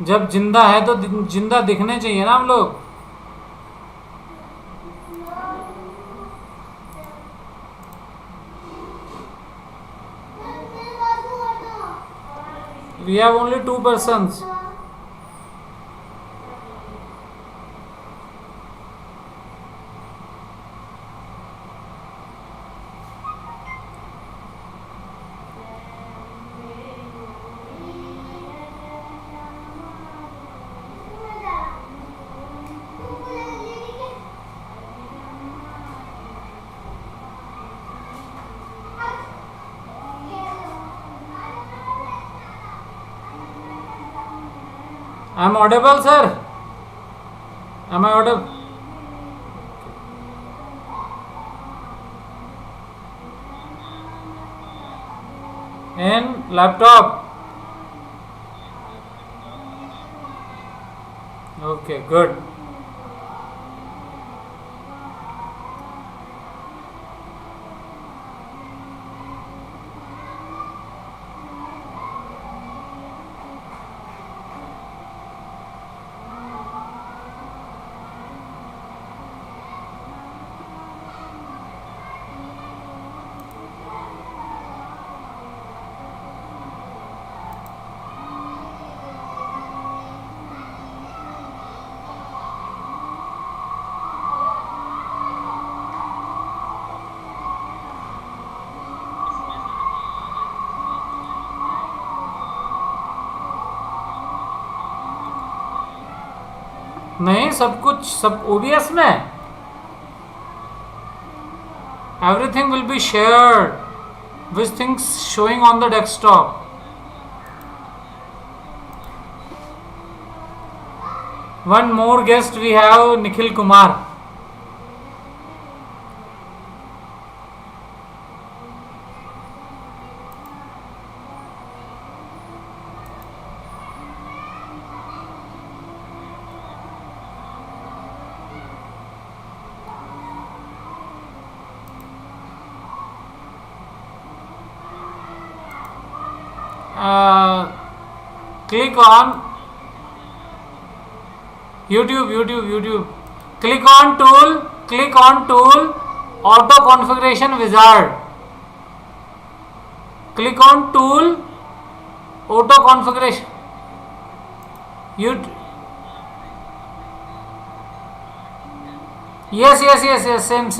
जब जिंदा है तो जिंदा दिखने चाहिए ना हम लोग. We have only two persons. I am audible, sir? Am I audible? In laptop. Okay, good. नहीं, सब कुछ सब OBS में everything will be shared with things showing on the desktop. One more guest we have, Nikhil Kumar. Click on YouTube. Click on tool, auto configuration wizard. Click on tool, auto configuration. Yes, same.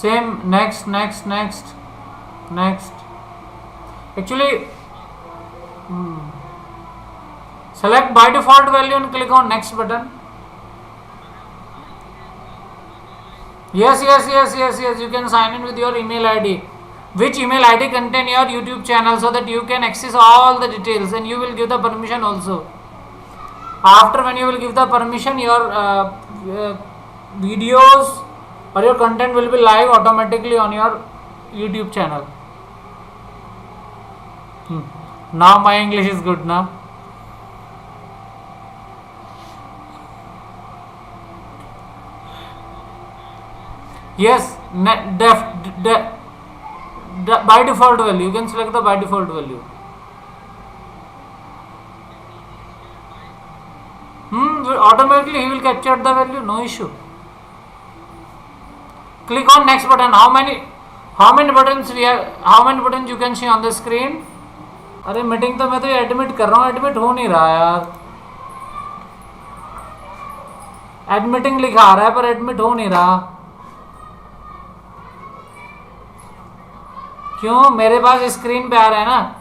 Same, next. Actually, select by default value and click on next button. Yes, you can sign in with your email ID. Which email ID contain your YouTube channel so that you can access all the details, and you will give the permission also. After when you will give the permission, your videos or your content will be live automatically on your YouTube channel. Now my English is good now. Yes, by default value. You can select the by default value. Automatically he will capture the value, no issue. Click on next button. How many buttons we have? How many buttons you can see on the screen? अरे meeting तो मैं तो admit कर रहा हूँ, admit हो नहीं रहा यार. एडमिटिंग लिखा आ रहा है पर एडमिट हो नहीं रहा. क्यों? मेरे पास स्क्रीन पे आ रहा है ना,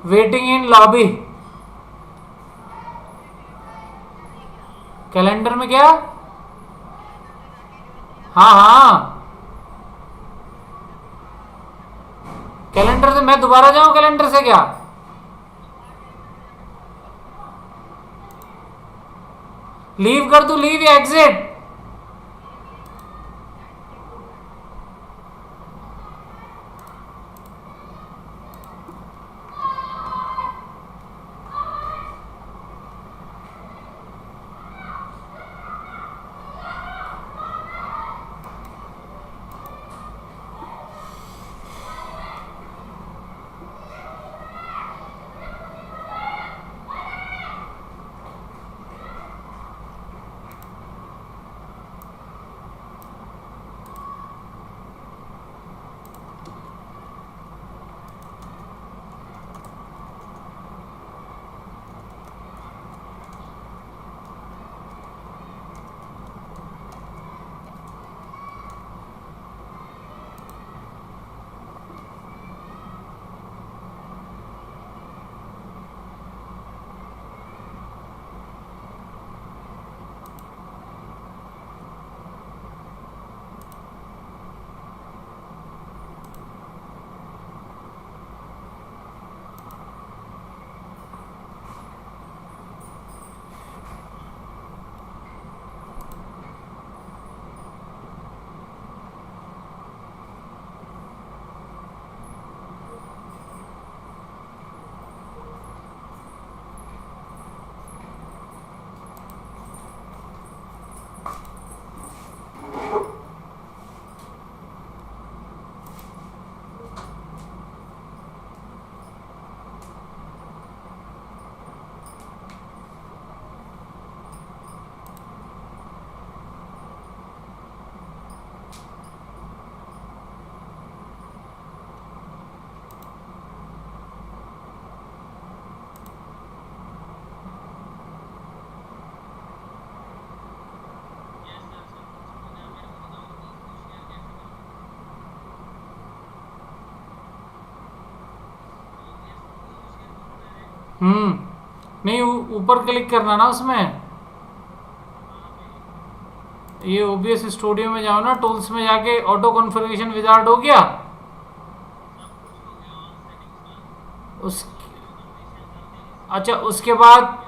वेटिंग इन लॉबी. कैलेंडर में क्या? हाँ, कैलेंडर से मैं दोबारा जाऊं? कैलेंडर से क्या? लीव कर दूं? लीव या एग्जिट? नहीं, ऊपर क्लिक करना ना उसमें। ये ओबीएस स्टूडियो में जाओ ना, टूल्स में जाके ऑटो कॉन्फ़िगरेशन विजार्ड हो गया। उस अच्छा, उसके बाद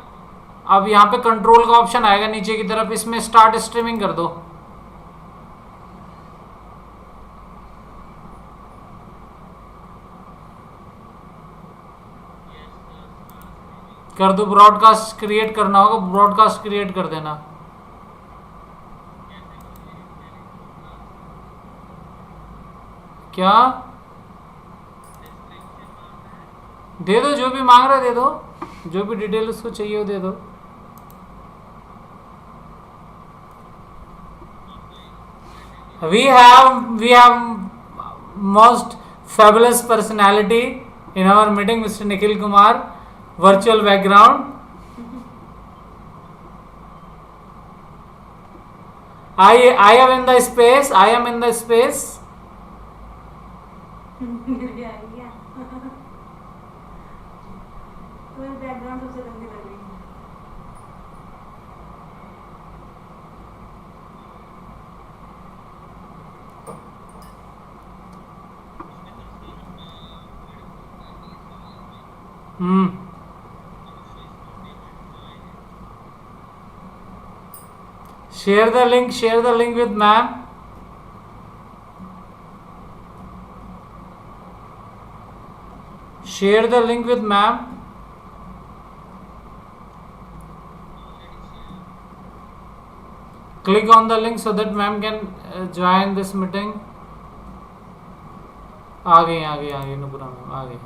अब यहाँ पे कंट्रोल का ऑप्शन आएगा नीचे की तरफ, इसमें स्टार्ट स्ट्रीमिंग कर दो। कर दो, ब्रॉडकास्ट क्रिएट करना होगा, ब्रॉडकास्ट क्रिएट कर देना। क्या दे दो, जो भी मांग रहा है दे दो, जो भी डिटेल उसको चाहिए वो दे दो। We have most fabulous personality in our meeting, Mr. Nikhil Kumar, virtual background. I am in the space. I am in the space. Background सबसे गंदी लग रही है। Share the link. Share the link with ma'am. Share the link with ma'am. Click on the link so that ma'am can join this meeting. आ गई नुपुरा ma'am आ गई।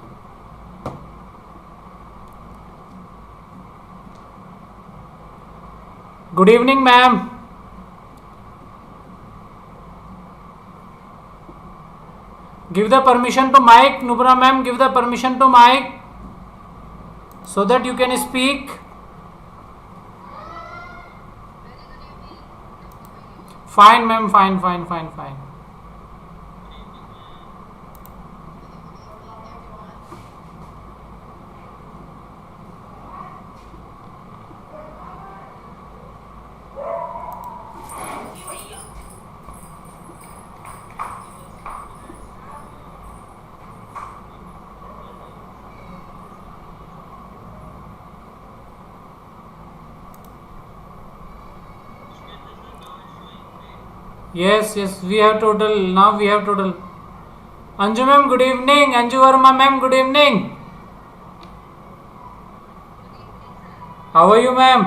Good evening ma'am. Give the permission to mic, Nubra ma'am, give the permission to mic so that you can speak. Fine ma'am, fine. Yes, we have total. Now we have total. Anju ma'am, good evening. Anju Verma ma'am, good evening. How are you ma'am?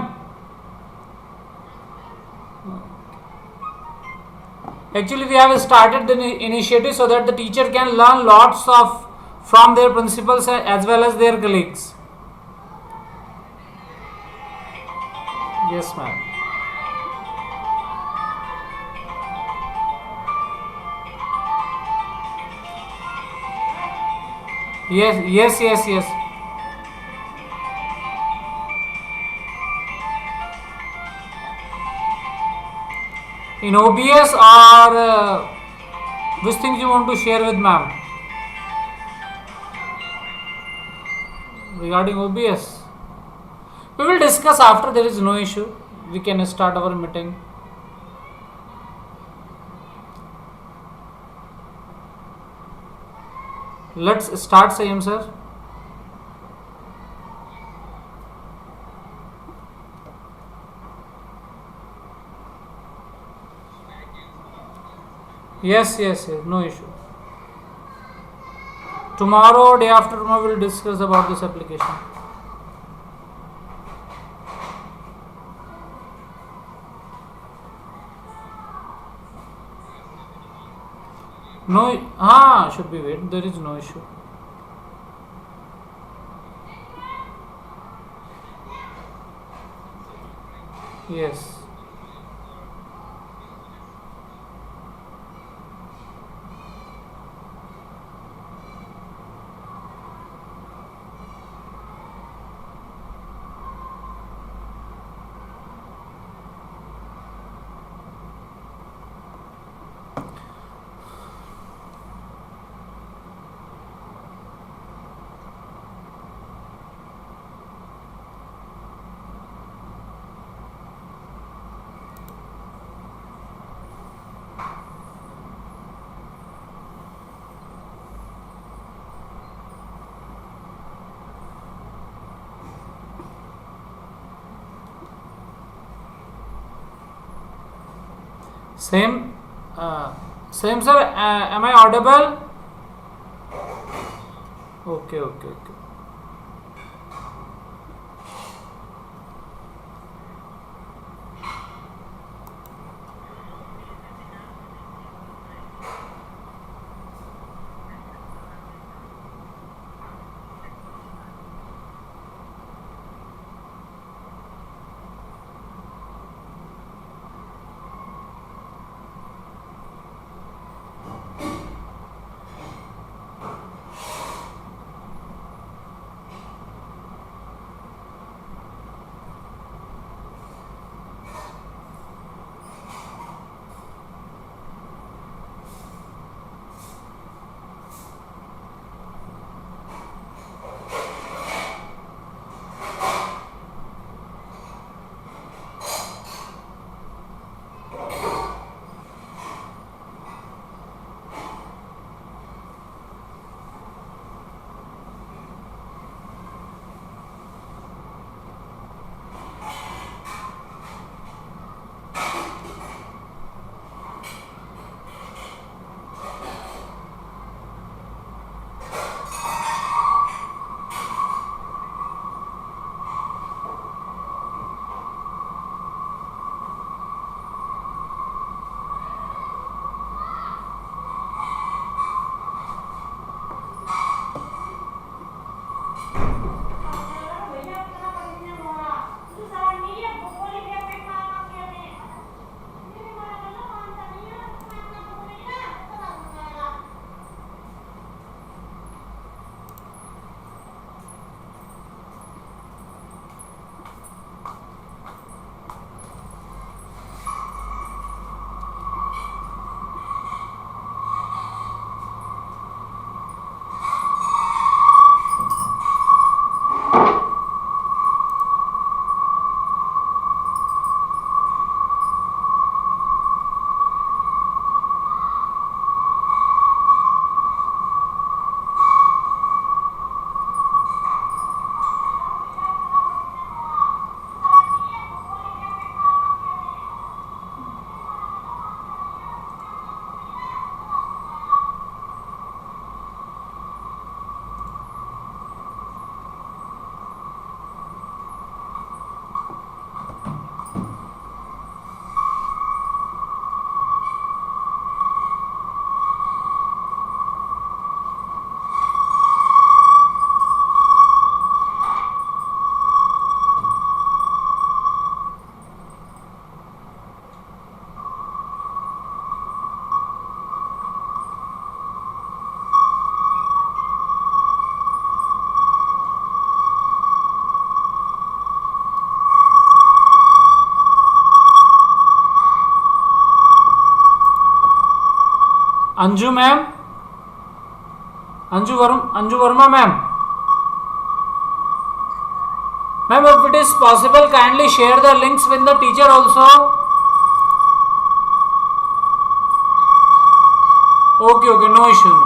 Actually, we have started the initiative so that the teacher can learn lots of from their principals as well as their colleagues. Yes ma'am. Yes. In OBS or which things you want to share with ma'am? Regarding OBS, we will discuss after. There is no issue. We can start our meeting. Let's start, Sayam sir. Yes, no issue. Tomorrow or day after tomorrow we will discuss about this application. No, should be wait. There is no issue. Yes. Same, same sir. Am I audible? Okay, okay, okay. Anju ma'am, Anju Verma ma'am. Ma'am, if it is possible, kindly share the links with the teacher also. Okay, okay, no issue,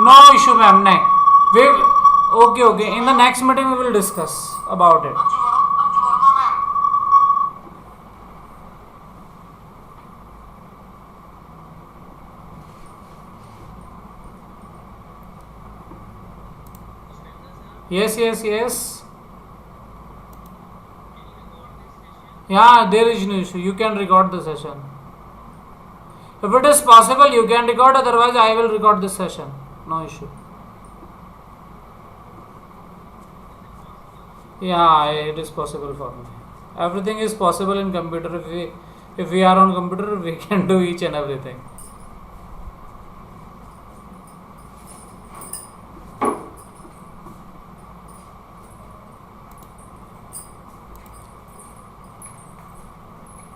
no issue, ma'am. Next, we okay, okay. In the next meeting, we will discuss about it. Yes, yes, yes. Yeah, there is no issue. You can record the session. If it is possible, you can record. Otherwise, I will record this session. No issue. Yeah, it is possible for me. Everything is possible in computer. If we are on computer, we can do each and everything.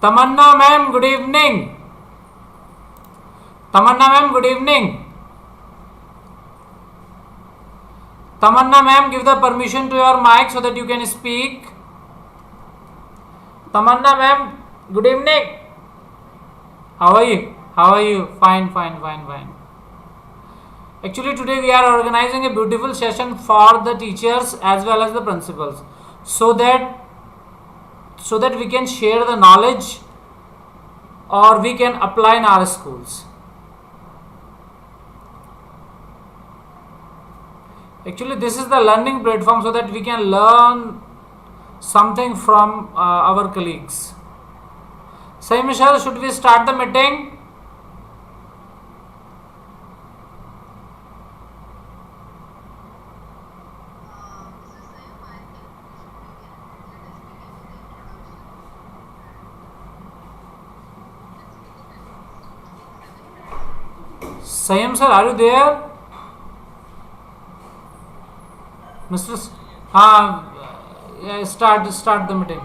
Tamanna ma'am, good evening. Tamanna ma'am, good evening. Tamanna ma'am, give the permission to your mic so that you can speak. Tamanna ma'am, good evening. How are you? How are you? Fine, fine, fine, fine. Actually, today we are organizing a beautiful session for the teachers as well as the principals, so that we can share the knowledge or we can apply in our schools. Actually, this is the learning platform so that we can learn something from our colleagues. Say, Michelle, should we start the meeting? Sayam sir, are you there? Mr. Yeah, start the meeting.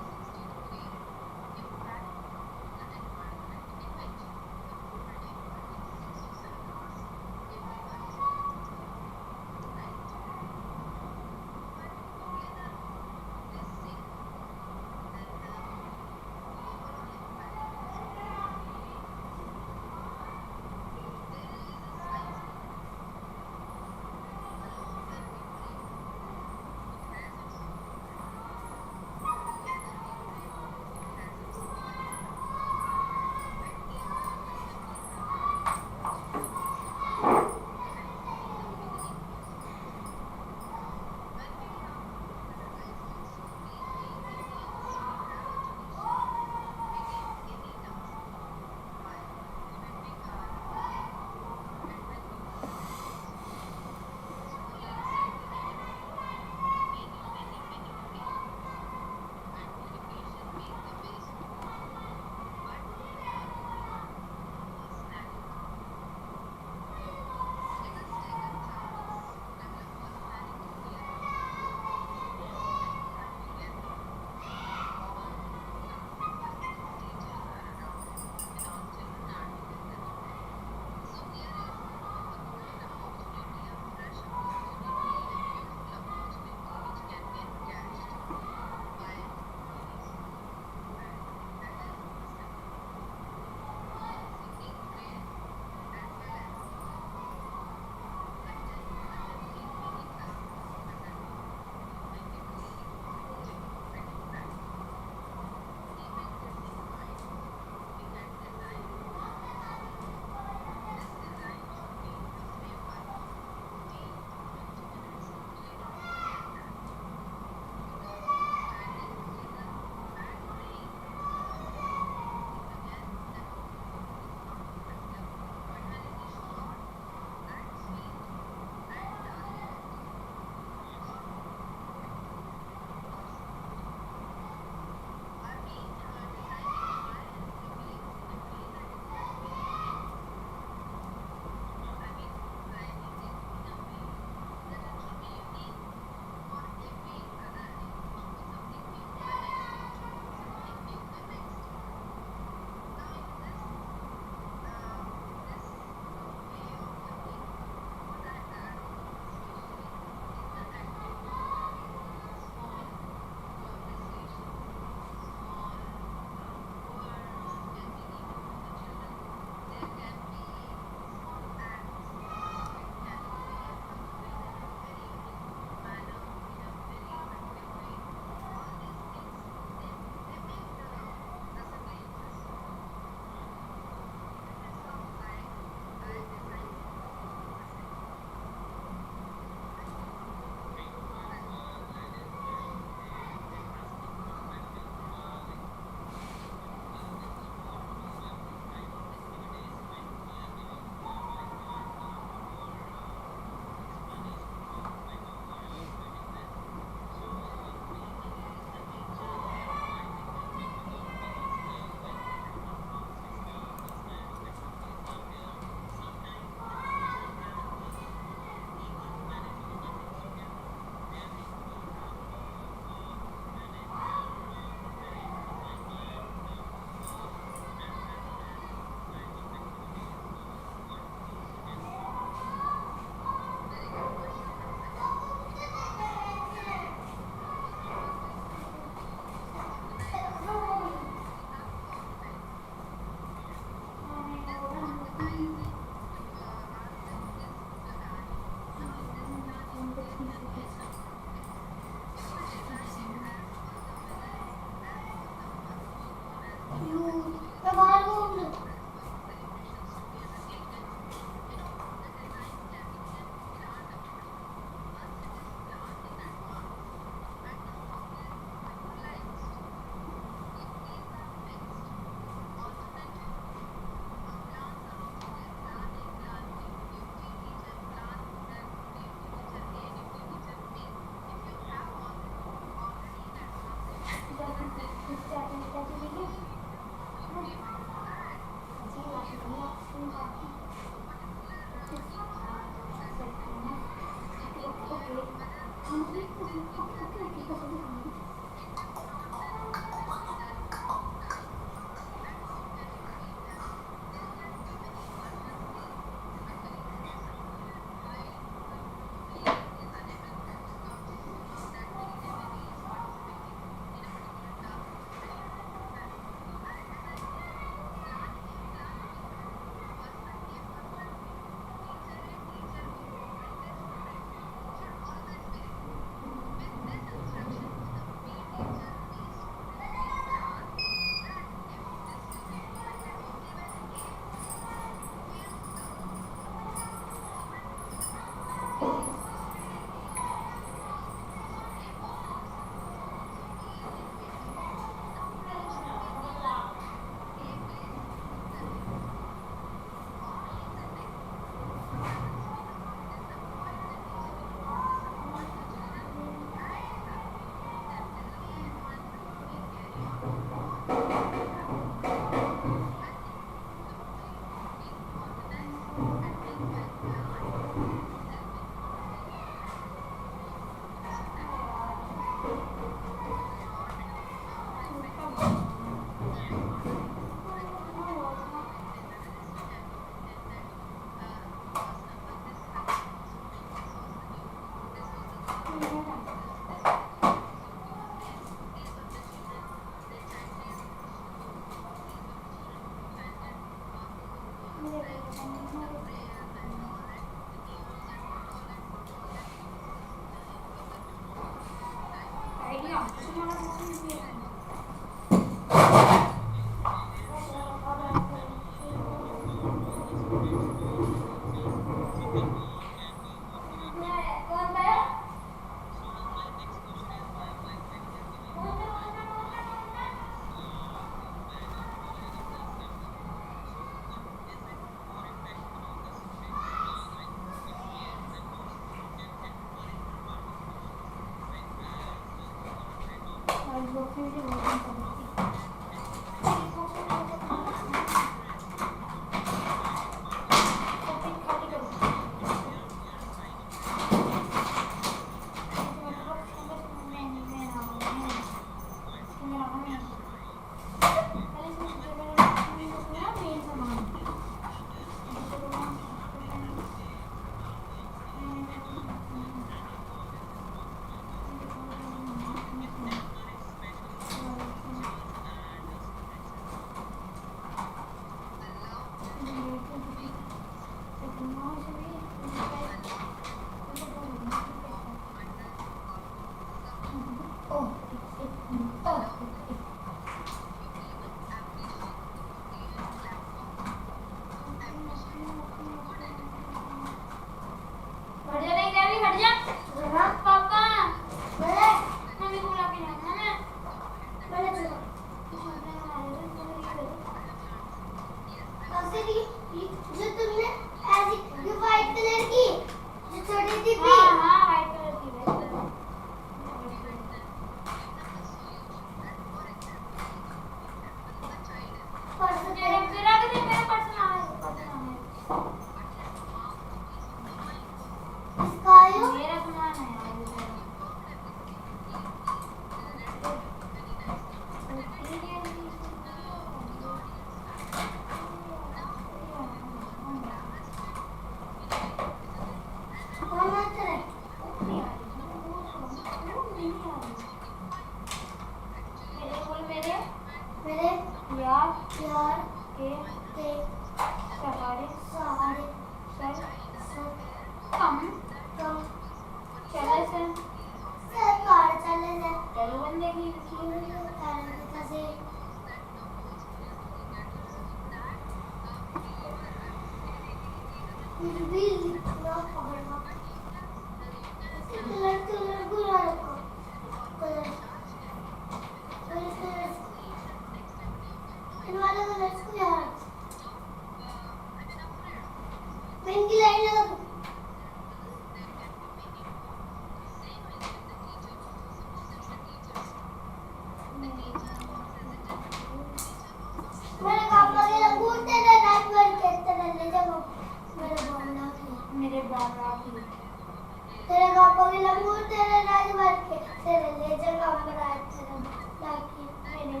तेरे राजभर के तेरे ले जगह बनाए तेरे Laki मैंने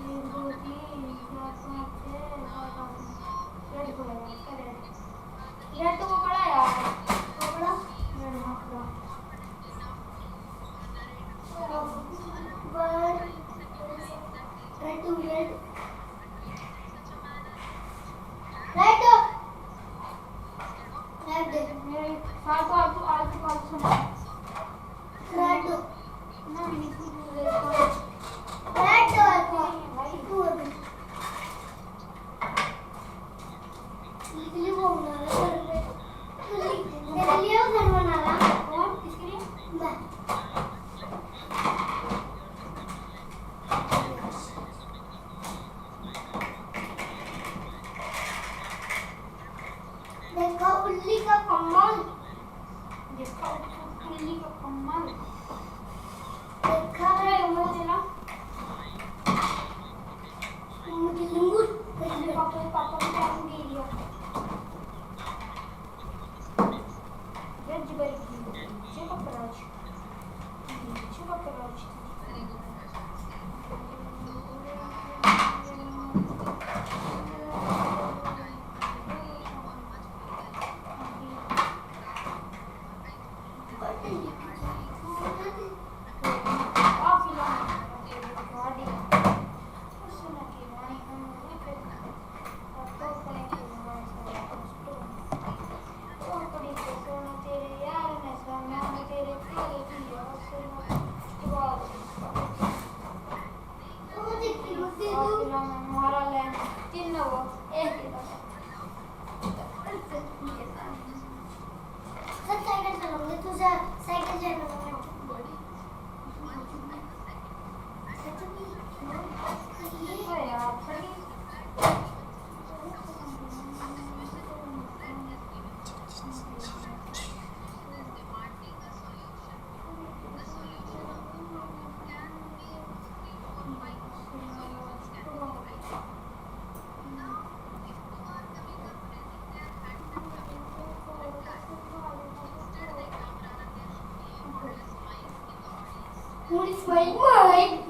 1 2 3 4 5 6 red को लगा करे रेड तो वो बड़ा यार वो बड़ा रेड हाथ का one red two red red मेरे साथ आजू सुना रेड ना मैंने कुछ रेड टू इसलिए वो बना रहा है तेरे लिए वो घर बना रहा और किसके लिए मैं देखा उल्ली का कमाल देखा उल्ली का कमाल देखा रे मुझे ना मुझे लंगूर पापा को क्या दे दिया जज बरी check approach Mulis main-main.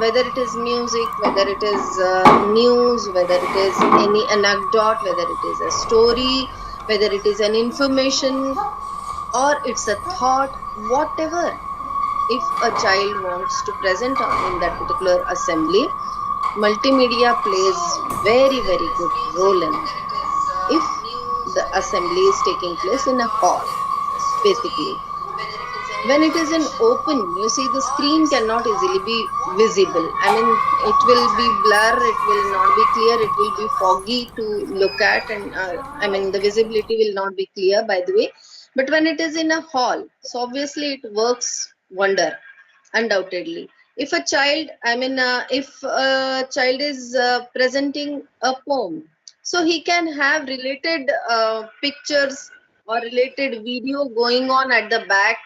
whether it is music, whether it is news, whether it is any anecdote, whether it is a story, whether it is an information, or it's a thought, whatever. If a child wants to present in that particular assembly, multimedia plays very, very good role in that. If the assembly is taking place in a hall, basically, when it is in open, you see the screen cannot easily be visible. I mean, it will be blur, it will not be clear, it will be foggy to look at, and I mean, the visibility will not be clear, by the way. But when it is in a hall, so obviously it works wonder, undoubtedly. If a child, I mean, if a child is presenting a poem, so he can have related pictures or related video going on at the back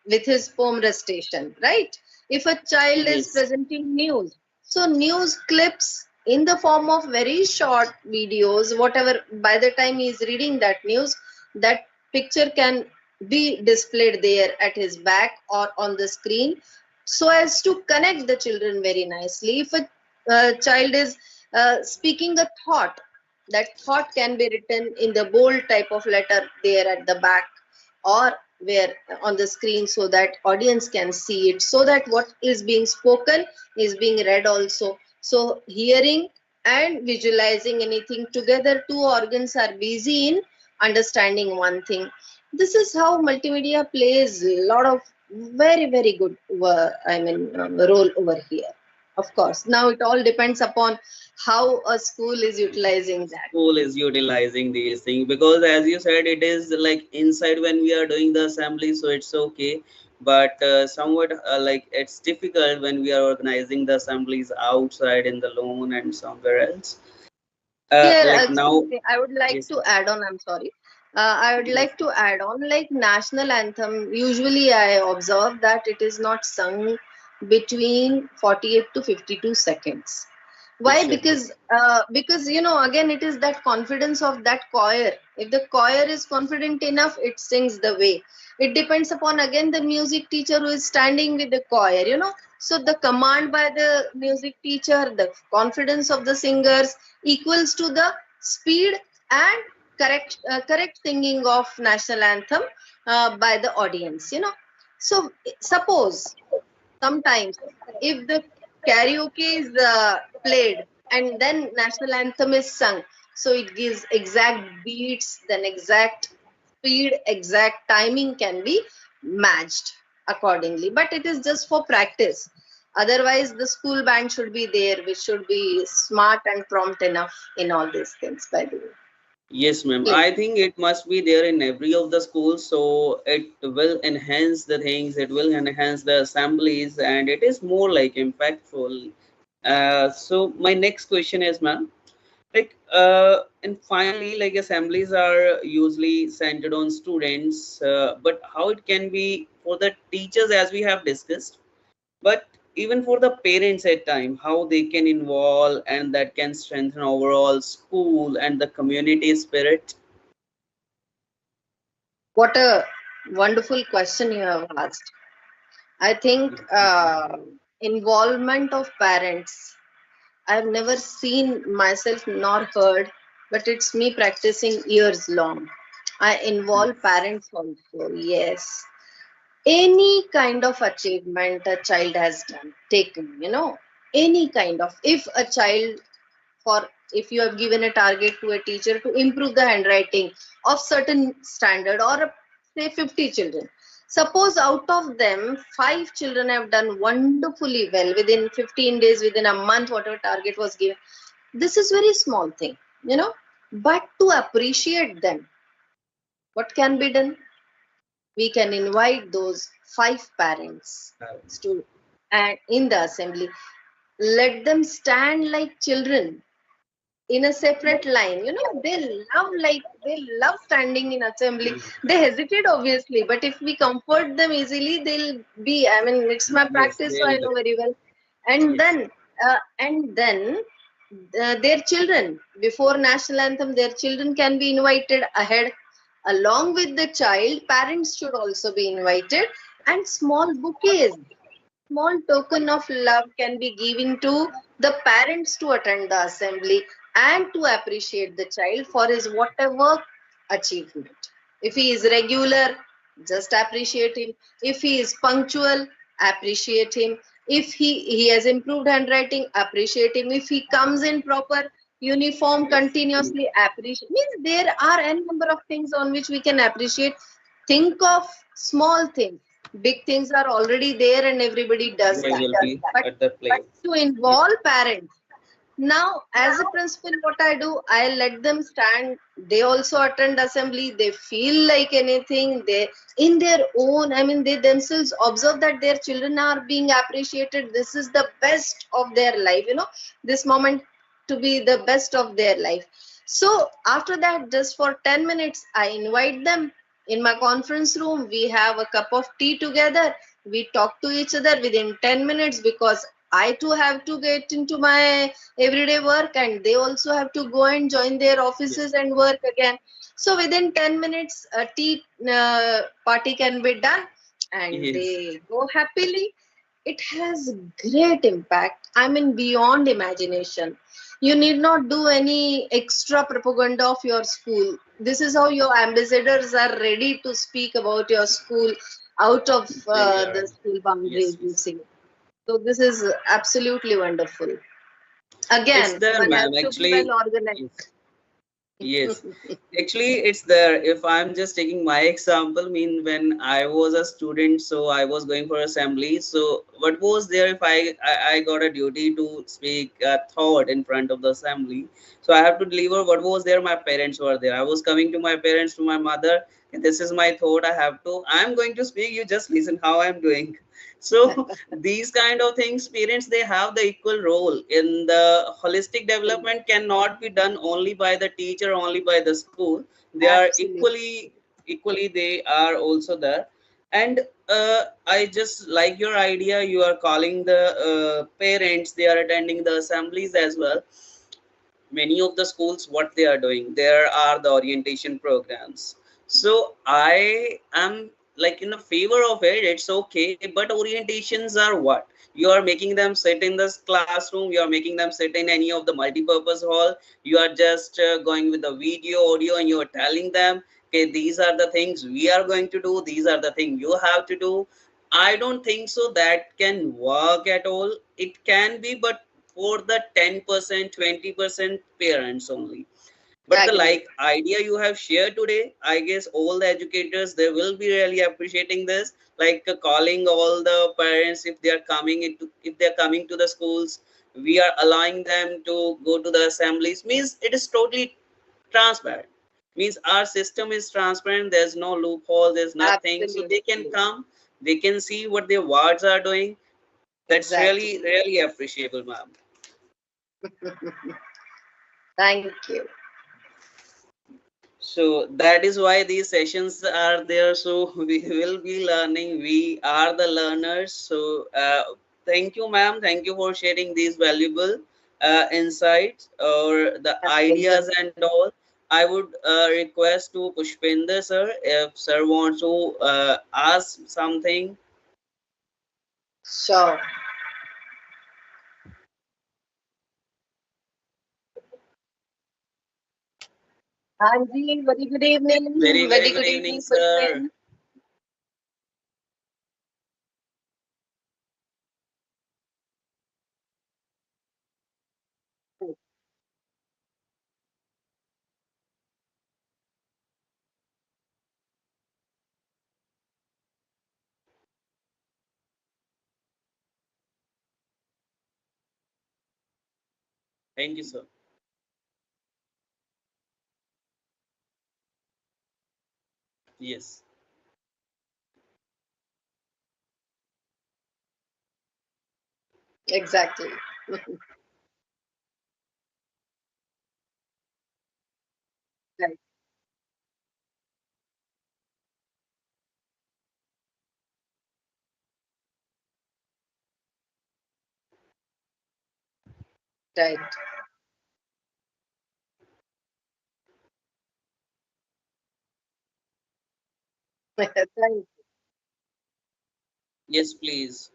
with his poem recitation, right? If a child is Yes. presenting news, so news clips in the form of very short videos, whatever, by the time he is reading that news, that picture can be displayed there at his back or on the screen, so as to connect the children very nicely. If a child is speaking a thought, that thought can be written in the bold type of letter there at the back or where on the screen, so that audience can see it, so that what is being spoken is being read also. So hearing and visualizing anything together, two organs are busy in understanding one thing. This is how multimedia plays a lot of very, very good role over here. Of course, now it all depends upon how a school is utilizing that. School is utilizing these things, because as you said, it is like inside when we are doing the assembly, so it's okay. But somewhat like it's difficult when we are organizing the assemblies outside in the lawn and somewhere else. Here, Like now. I would like Yes, to add on. I'm sorry. I would yes, like to add on, like national anthem. Usually, I observe that it is not sung between 48 to 52 seconds. Why? yes, yes, yes. Because again, it is that confidence of that choir. If the choir is confident enough, it sings the way. It depends upon, again, the music teacher who is standing with the choir. So the command by the music teacher, the confidence of the singers equals to the speed and correct singing of national anthem by the audience. So suppose sometimes if the karaoke is played and then national anthem is sung, so it gives exact beats, then exact speed, exact timing can be matched accordingly, but it is just for practice. Otherwise the school band should be there, which should be smart and prompt enough in all these things, by the way. Yes, ma'am. Please. I think it must be there in every of the schools, so it will enhance the things, it will enhance the assemblies, and it is more like impactful. So my next question is, ma'am, like, and finally, like assemblies are usually centered on students, but how it can be for the teachers, as we have discussed, but even for the parents at time, how they can involve, and that can strengthen overall school and the community spirit. What a wonderful question you have asked. I think involvement of parents, I've never seen myself nor heard, but it's me practicing years long. I involve parents also, yes. Any kind of achievement a child has done, taken, any kind of, if a child, for if you have given a target to a teacher to improve the handwriting of certain standard, or say 50 children, suppose out of them 5 children have done wonderfully well within 15 days, within a month, whatever target was given, this is very small thing. But to appreciate them, what can be done? We can invite those 5 parents to and in the assembly, let them stand like children in a separate line. They love standing in assembly. They hesitate obviously, but if we comfort them easily, they'll be, I mean, it's my Yes, practice, so I they'll be. know very well. And Yes. then their children, before national anthem, their children can be invited ahead. Along with the child, parents should also be invited, and small bouquets. small token of love can be given to the parents to attend the assembly and to appreciate the child for his whatever achievement. If he is regular, just appreciate him. If he is punctual, appreciate him. If he has improved handwriting, appreciate him. If he comes in proper uniform Yes, continuously, appreciate. Means there are n number of things on which we can appreciate. Think of small things. Big things are already there and everybody does they that. will be But at that but place. to Yes, involve parents, now as a principal, what I do, I let them stand. They also attend assembly. They feel like anything. They in their own, I mean, they themselves observe that their children are being appreciated. This is the best of their life, this moment to be the best of their life. So after that, just for 10 minutes, I invite them in my conference room. We have a cup of tea together. We talk to each other within 10 minutes because I too have to get into my everyday work and they also have to go and join their yes, offices and work again. So within 10 minutes, a tea party can be done and yes, they go happily. It has great impact. I mean, beyond imagination. You need not do any extra propaganda of your school. This is how your ambassadors are ready to speak about your school out of they are. the school Yes, boundaries, you yes. see. So this is absolutely wonderful. It's Again, there, one has ma'am. to be well Actually, organized. yes. Yes, actually, it's there. If I'm just taking my example, mean when I was a student, so I was going for assembly. So what was there if I got a duty to speak a thought in front of the assembly? So I have to deliver what was there. My parents were there. I was coming to my parents, to my mother. This is my thought. I have to. I'm going to speak. You just listen how I'm doing. So these kind of things, parents, they have the equal role in the holistic development. Cannot be done only by the teacher, only by the school. They are Absolutely. equally they are also there. And I just like your idea. You are calling the parents. They are attending the assemblies as well. Many of the schools, what they are doing, there are the orientation programs. So I am like in the favor of it. It's okay, but orientations are what? You are making them sit in this classroom, you are making them sit in any of the multi-purpose hall. You are just going with the video audio and you are telling them, okay, these are the things we are going to do, these are the things you have to do. I don't think so that can work at all. It can be, but for the 10%, 20% parents only. But the Agree. like idea you have shared today, I guess all the educators, they will be really appreciating this. Like calling all the parents, if they are coming into, if they are coming to the schools, we are allowing them to go to the assemblies. Means it is totally transparent. Means our system is transparent. There's no loophole. There's nothing. So they can Absolutely. come. They can see what their wards are doing. That's Exactly. really appreciable, ma'am. Thank you. So that is why these sessions are there. So we will be learning. We are the learners. So thank you, ma'am. Thank you for sharing these valuable insights or the My pleasure. ideas and all. I would request to Pushpinder sir, if sir wants to ask something. Sure. Anji, very good evening. Very Very good good evening, evening, sir. Pushpin. Thank you, sir. Yes, Exactly. Right. Right. Thank yes, please.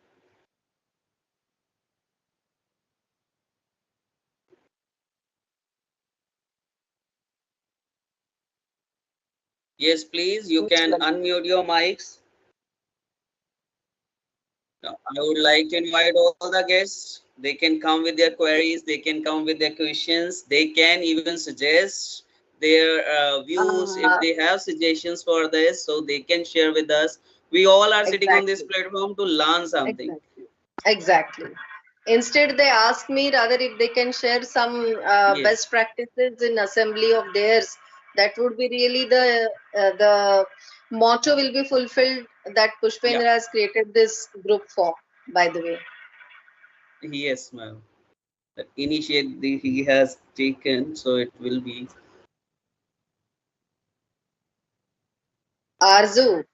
Yes, please. You Most can welcome. unmute your mics. I would like to invite all the guests. They can come with their queries, they can come with their questions, they can even suggest their views if Uh, they have suggestions for this, so they can share with us. We all are sitting on this exactly. platform to learn something. Exactly. Exactly. Instead, they ask me rather if they can share some Yes, best practices in assembly of theirs. That would be really the motto will be fulfilled that yeah, Pushpendra has created this group for. By the way, yes, ma'am. The initiate he has taken, so it will be. Arzu,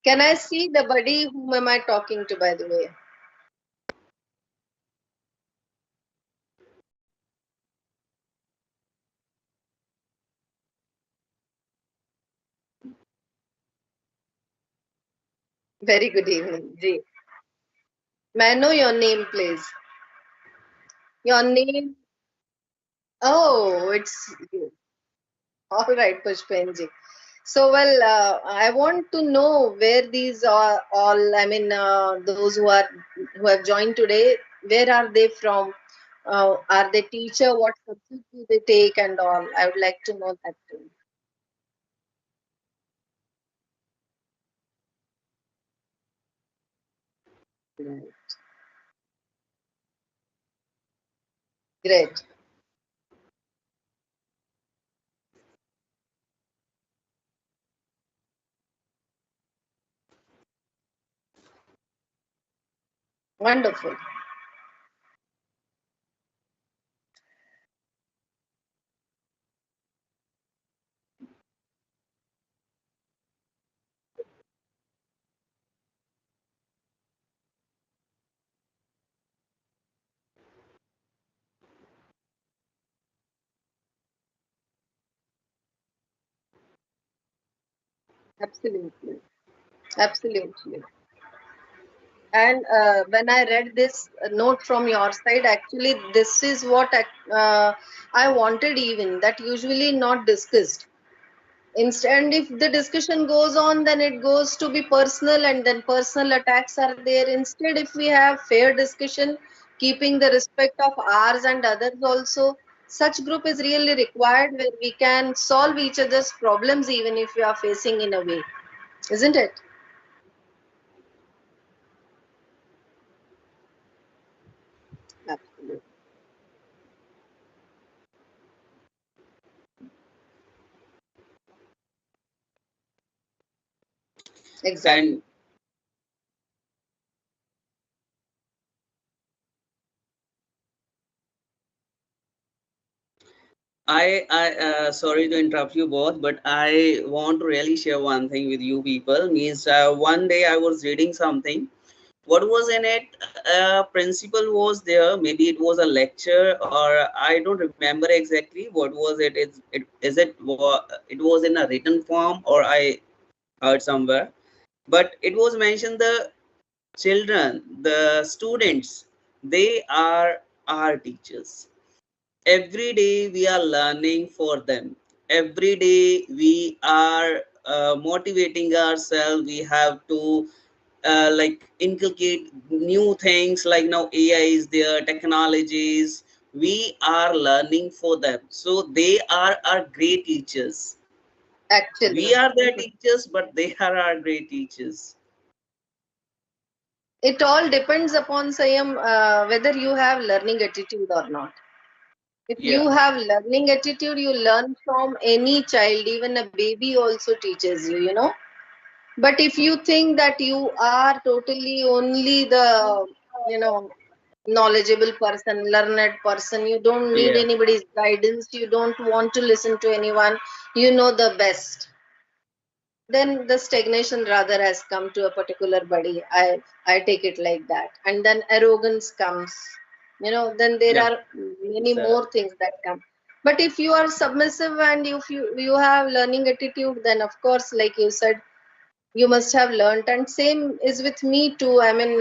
can I see the buddy? Whom am I talking to? By the way, very good evening, Ji. May I know your name, please? Your name? Oh, it's you. All right, Pushpenji. So, well, I want to know where these are all. I mean, those who have joined today, where are they from? Are they teacher? What subject do they take and all? I would like to know that too. Right. Great, wonderful, absolutely, absolutely. And when I read this note from your side, actually, this is what I wanted, even that usually not discussed. Instead, if the discussion goes on, then it goes to be personal, and then personal attacks are there. Instead, if we have fair discussion, keeping the respect of ours and others also, such group is really required where we can solve each other's problems, even if we are facing in a way, isn't it? Absolutely. Exactly. And I sorry to interrupt you both, but I want to really share one thing with you people. Means one day I was reading something. What was in it? Principle was there. Maybe it was a lecture, or I don't remember exactly what was it. It was in a written form, or I heard somewhere. But it was mentioned the children, the students, they are our teachers. Every day we are learning for them. Every day we are motivating ourselves. We have to like inculcate new things, like now AI is there, technologies. We are learning for them, so they are our great teachers. We Actually, are their teachers, but they are our great teachers. it all depends upon Sayam, whether you have learning attitude or not. If Yeah, you have learning attitude, you learn from any child, even a baby also teaches you, you know. But if you think that you are totally only the, you know, knowledgeable person, learned person, you don't need yeah, anybody's guidance, you don't want to listen to anyone, you know the best, then the stagnation rather has come to a particular body. I take it like that, and then arrogance comes, you know, then there yeah. are many So more things that come. But if you are submissive and if you have learning attitude, then of course, like you said, you must have learned. And same is with me too. I mean,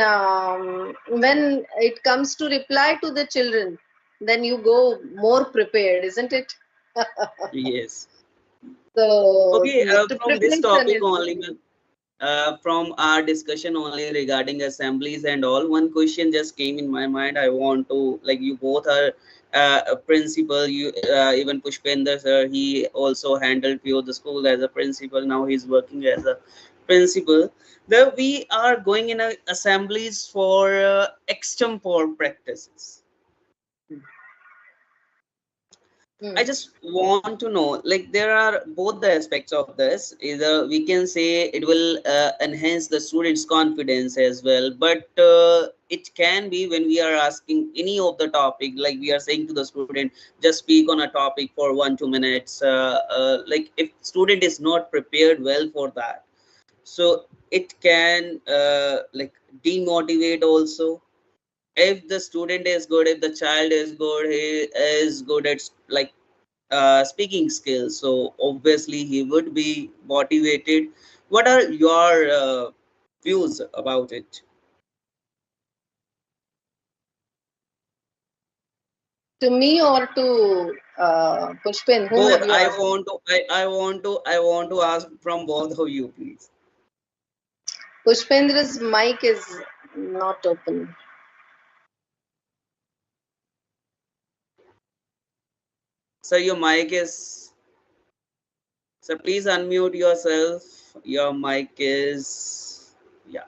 when it comes to reply to the children, then you go more prepared, isn't it? Yes. So Okay, the from this preparation topic is only, from our discussion only regarding assemblies and all, one question just came in my mind. I want to, like, you both are a principal. You even Pushpender sir, he also handled few of the school as a principal. Now he's working as a principal. There we are going in a assemblies for extempore practices. I Hmm. just want to know, like, there are both the aspects of this. Either we can say it will enhance the students' confidence as well, but it can be when we are asking any of the topic, like we are saying to the student, just speak on a topic for 1-2 minutes. Like if student is not prepared well for that, so it can like demotivate also. If the student is good, if the child is good, he is good at like speaking skills, so obviously he would be motivated. What are your views about it? To me or to Pushpin, whom Both. have you asked? I want to ask from both of you, please. Pushpendra's mic is not open. So your mic is, so please unmute yourself. Your mic is, yeah.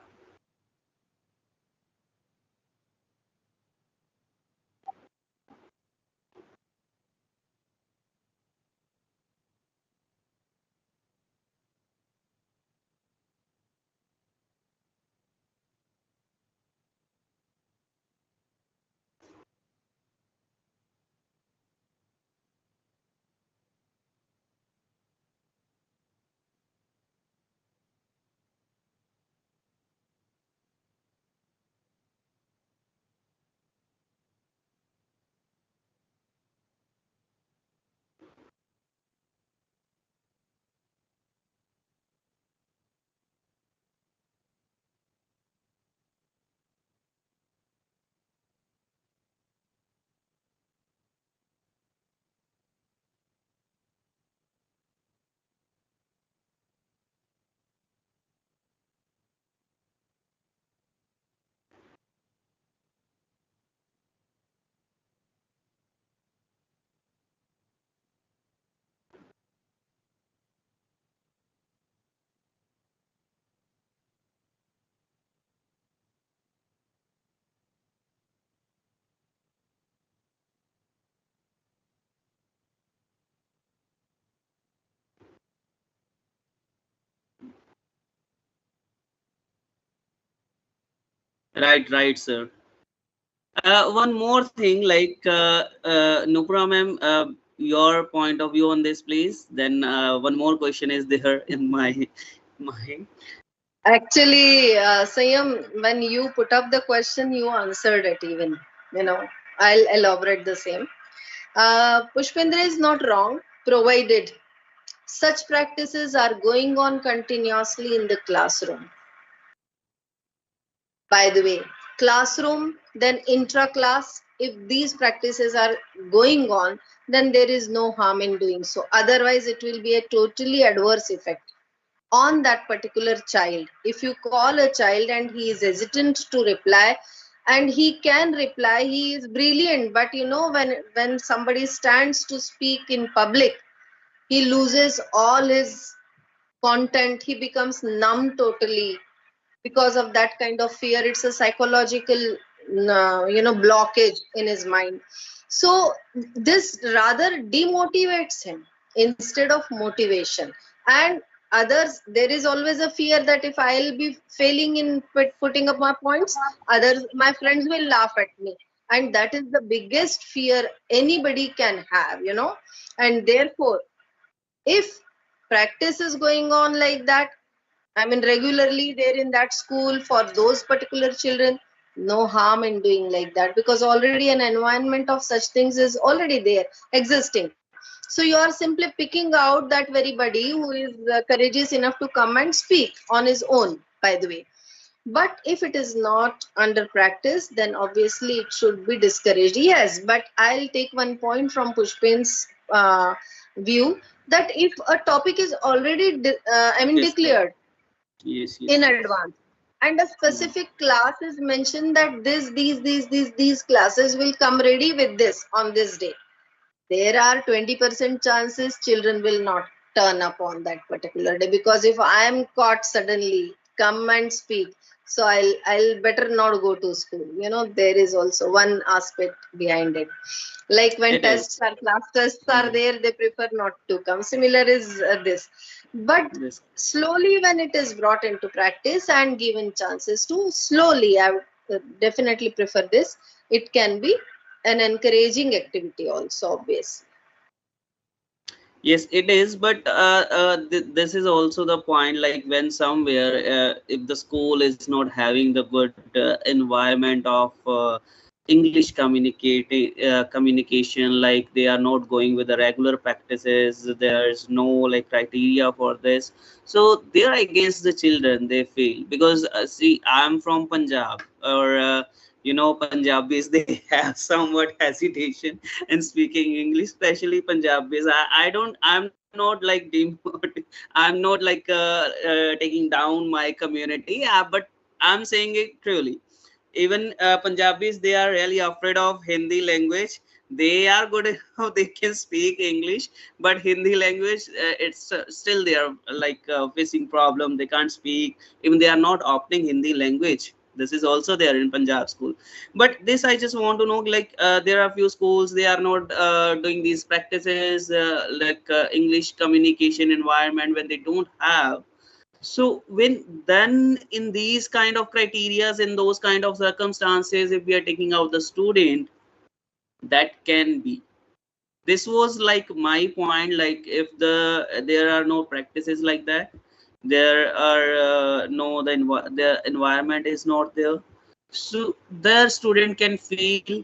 Right, right, sir. One more thing, like Nupura ma'am, your point of view on this, please. Then one more question is there in my mind. Actually, Sayam, when you put up the question, you answered it even. You know, I'll elaborate the same. Pushpendra is not wrong, provided such practices are going on continuously in the classroom. By the way, classroom, then intra class, if these practices are going on, then there is no harm in doing so. Otherwise, it will be a totally adverse effect on that particular child. If you call a child and he is hesitant to reply, and he can reply, he is brilliant, but you know, when somebody stands to speak in public, he loses all his content, he becomes numb totally because of that kind of fear. It's a psychological blockage in his mind. So this rather demotivates him instead of motivation. And others, there is always a fear that if I'll be failing in putting up my points, others, my friends will laugh at me, and that is the biggest fear anybody can have, you know. And therefore, if practice is going on like that, I mean, regularly there in that school for those particular children, no harm in doing like that, because already an environment of such things is already there, existing. So you are simply picking out that very buddy who is courageous enough to come and speak on his own, by the way. But if it is not under practice, then obviously it should be discouraged. Yes, but I'll take one point from Pushpin's view, that if a topic is already Discuss. declared Yes, in yes, yes. advance, and a Hmm. specific class is mentioned that these classes will come ready with this on this day, there are 20% chances children will not turn up on that particular day, because if I am caught suddenly, come and speak, so I'll better not go to school. There is also one aspect behind it, like when It is. class tests are Hmm. there, they prefer not to come. Similar is this. But This. slowly, when it is brought into practice and given chances to, slowly, I would definitely prefer this. It can be an encouraging activity also, obviously. Yes, it is, but this is also the point. Like when somewhere, if the school is not having the good environment of English communication, like they are not going with the regular practices. There's no like criteria for this, so they are against the children. They feel because see, I'm from Punjab, or Punjabis. They have somewhat hesitation and speaking English, especially Punjabis. I'm not like I'm not like taking down my community, but I'm saying it truly. Even Punjabis, they are really afraid of Hindi language. They are good enough, they can speak English, but Hindi language, it's still they are like facing problem. They can't speak. Even they are not opting Hindi language. This is also there in Punjab school. But this I just want to know, like there are few schools, they are not doing these practices, like English communication environment when they don't have. So when then in these kind of criterias, in those kind of circumstances, if we are taking out the student, that can be. This was like my point. Like if there are no practices like that, there are no the environment is not there, so the student can feel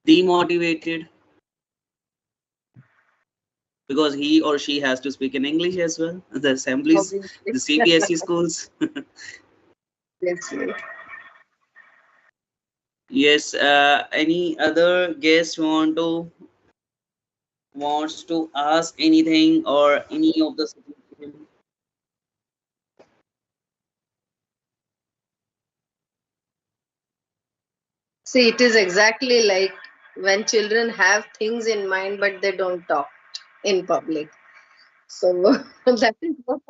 demotivated because he or she has to speak in English as well. The assemblies, Obviously. the CBSE schools. Obviously. Yes. Any other guest wants to ask anything or any of the situation? See, it is exactly like when children have things in mind but they don't talk in public. So that is what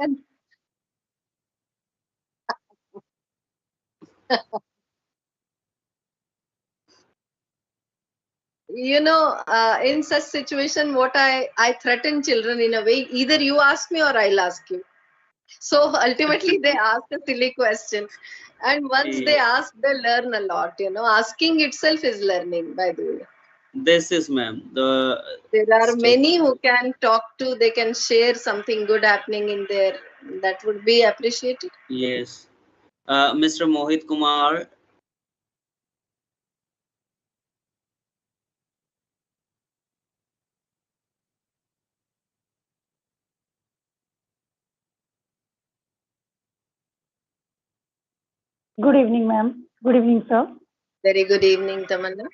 in such situation, what I threaten children in a way, either you ask me or I'll ask you. So ultimately they ask a silly question, and once they Eh, ask, they learn a lot. Asking itself is learning, by the way. this is, ma'am, the There are step. many who can talk to, they can share something good happening in there. That would be appreciated. Yes. Mr. Mohit Kumar. Good evening, ma'am. Good evening, sir. Very good evening, Tamanna.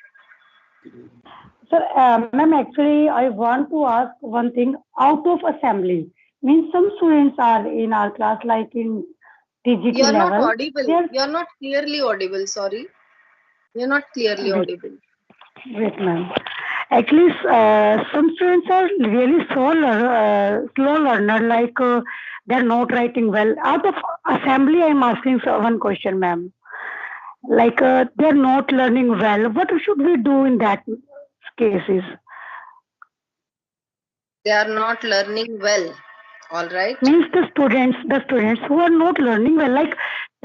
Sir, ma'am, actually, I want to ask one thing. Out of assembly, means some students are in our class, like in TGT You're not level. audible. They are, You're not clearly audible. Sorry. You're not clearly wait, audible. wait, ma'am. Actually, some students are really slow learner, like they're not writing well. Out of assembly, I'm asking one question, ma'am. Like they're not learning well. What should we do in that cases? They are not learning well. All right. Means the students who are not learning well, like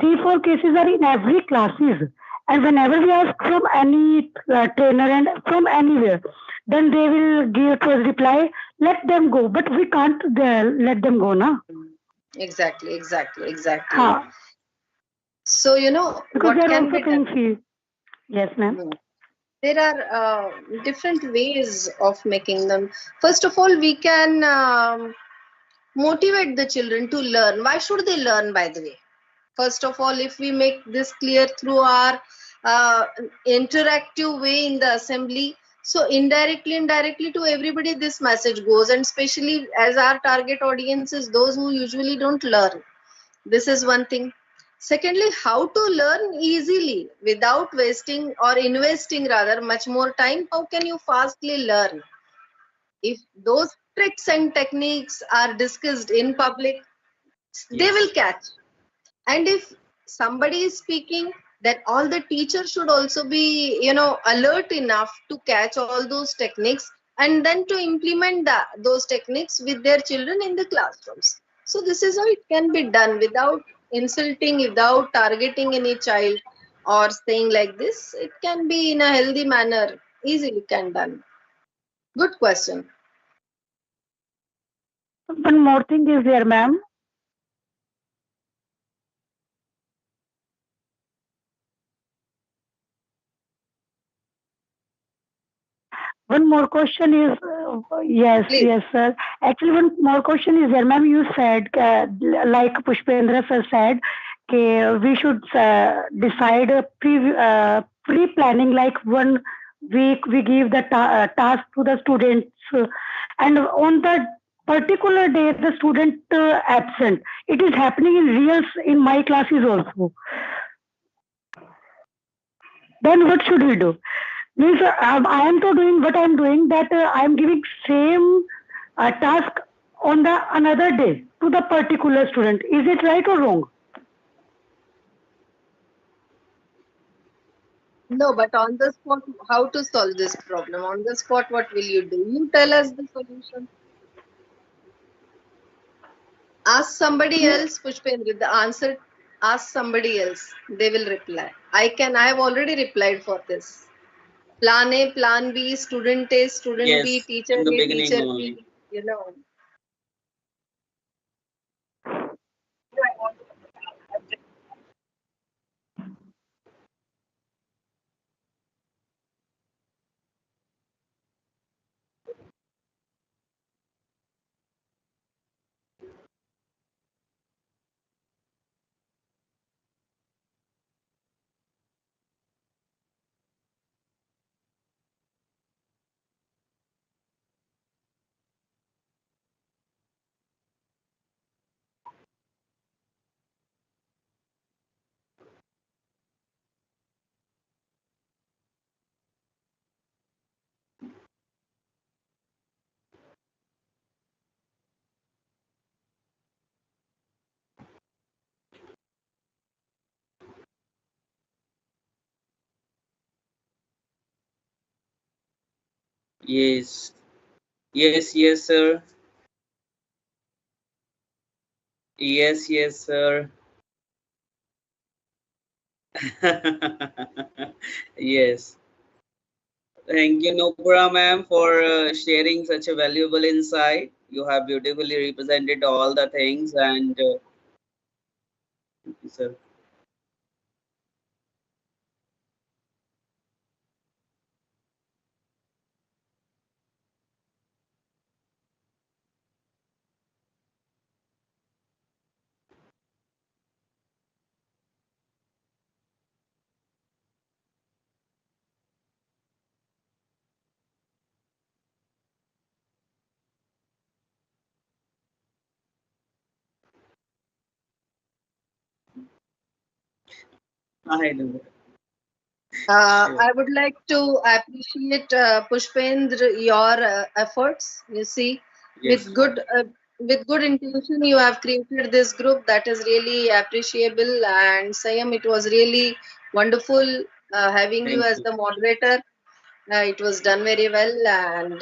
3 4 cases are in every classes, and whenever we ask from any trainer and from anywhere, then they will give to us reply, let them go, but we can't let them go na. Exactly, exactly, exactly. Ha, So, because what they're can also be done? paying fee. Yes, ma'am. Hmm. There are different ways of making them. First of all, we can motivate the children to learn. Why should they learn, by the way? First of all, if we make this clear through our interactive way in the assembly, so indirectly to everybody this message goes, and especially as our target audience is those who usually don't learn. This is one thing. Secondly, how to learn easily without wasting or investing rather much more time. How can you fastly learn? If those tricks and techniques are discussed in public, they will Yes. catch. And if somebody is speaking, then all the teachers should also be, alert enough to catch all those techniques and then to implement those techniques with their children in the classrooms. So this is how it can be done without insulting, without targeting any child or saying like this. It can be in a healthy manner, easily can done. Good question. One more thing is there, ma'am. One more question is, yes, Please. yes, sir. Actually, one more question is there, ma'am. You said, like Pushpendra sir said, we should decide pre-planning, like 1 week we give the task to the students, and on the particular day the student absent. It is happening in real in my classes also. Then what should we do? Means I am to doing what I am doing, that I am giving same task on the another day to the particular student. Is it right or wrong? No, but on the spot, how to solve this problem? On the spot, what will you do? You tell us the solution. Ask somebody Yeah. else, Pushpendra. The answer, ask somebody else. They will reply. I have already replied for this. Plan A, plan B, student A, student B, Yes. teacher In the A, beginning teacher only. B, you know. Yes. Yes, yes, sir. Yes, yes, sir. Yes. Thank you, Nopura ma'am, for sharing such a valuable insight. You have beautifully represented all the things, and sir. I know. Sure. I would like to appreciate Pushpendra your efforts. You see, Yes. with good intention, you have created this group that is really appreciable. And Sayam, it was really wonderful having you Thank as you. the moderator. It was done very well, and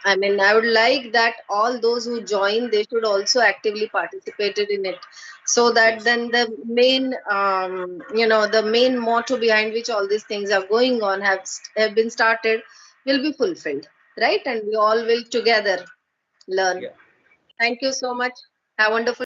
I mean, I would like that all those who join, they should also actively participated in it, so that Yes. then the main, the main motto behind which all these things are going on have been started will be fulfilled, right? And we all will together learn. Yeah. Thank you so much. Have a wonderful